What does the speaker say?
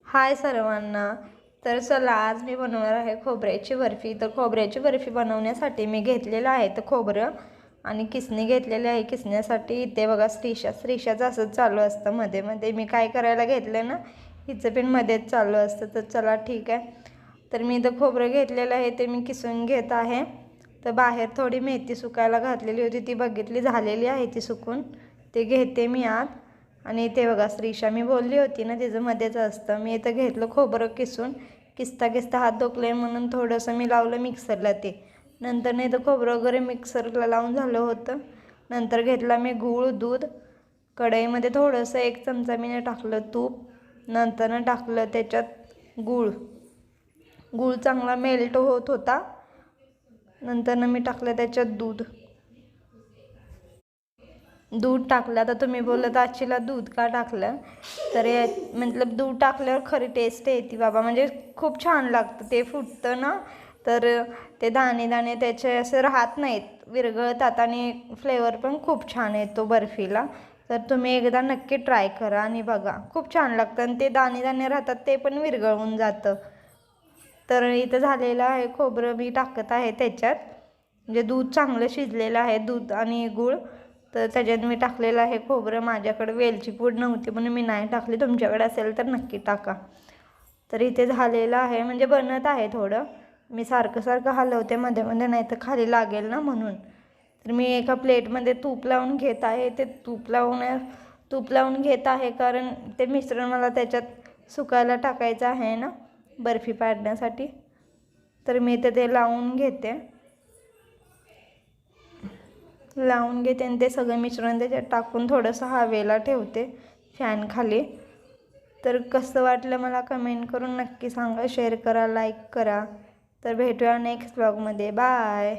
हाय सर्वांना. तर चला आज मी बनवणार आहे खोबऱ्याची बर्फी. तर खोबऱ्याची बर्फी बनवण्यासाठी मी घेतलेलं आहे तर खोबरं आणि किसणी घेतलेली आहे. किसण्यासाठी इथे बघा श्रीषाचं असंच चालू असतं मध्ये मध्ये. मी काय करायला घेतलं ना, हिचं पण मध्येच चालू असतं. तर चला ठीक आहे. तर मी इथं खोबरं घेतलेलं आहे ते मी किसून घेत आहे. तर बाहेर थोडी मेथी सुकायला घातलेली होती, ती बघितली झालेली आहे ती सुकून. ते घेते मी आत. आणि इथे बघा श्रीषा मी बोलली होती ना तिचं मध्येच असतं. मी इथं घेतलं खोबरं किसून. किसता किसता हात दुखले म्हणून थोडंसं मी लावलं मिक्सरला ते. नंतर नाही तर खोबरं वगैरे मिक्सरला लावून झालं होतं. नंतर घेतला मी गूळ, दूध. कढईमध्ये थोडंसं 1 चमचा मी टाकलं तूप. नंतर टाकलं त्याच्यात गूळ. गूळ चांगला मेल्ट होत होता. नंतर मी टाकलं त्याच्यात दूध. दूध टाकलं. आता तुम्ही बोलत आजीला दूध का टाकलं, तर मतलब दूध टाकल्यावर खरी टेस्ट येते बाबा. म्हणजे खूप छान लागतं ते. फुटतं ना तर ते दाणे दाणे त्याचे असे राहत नाहीत, विरघळतात आणि फ्लेवर पण खूप छान येतो बर्फीला. तर तुम्ही एकदा नक्की ट्राय करा आणि बघा, खूप छान लागतं. आणि ते दाणे दाणे राहतात ते पण विरघळून जातं. तर इथं झालेलं आहे खोबरं मी टाकत आहे त्याच्यात. म्हणजे दूध चांगलं शिजलेलं आहे, दूध आणि गूळ. तर त्याच्यात मी टाकलेलं आहे खोबरं. माझ्याकडे वेलची पूड नव्हती म्हणून मी नाही टाकली, तुमच्याकडे असेल तर नक्की टाका. तर इथे झालेलं आहे, म्हणजे बनत आहे थोडं. मी सारखं सारखं हलवते मध्ये मध्ये, नाही तर खाली लागेल ना म्हणून. तर मी एका प्लेटमध्ये तूप लावून घेत आहे. ते तूप लावून घेत आहे कारण ते मिश्रण मला त्याच्यात सुकायला टाकायचं आहे ना बर्फी पाडण्यासाठी. तर मी ते लावून घेते आणि ते सगळं मिश्रण त्याच्यात टाकून थोडंसं हवेला ठेवते फॅन खाली. तर कसं वाटलं मला कमेंट करून नक्की सांगा, शेअर करा, लाईक करा. तर भेटूया नेक्स्ट ब्लॉगमध्ये. बाय.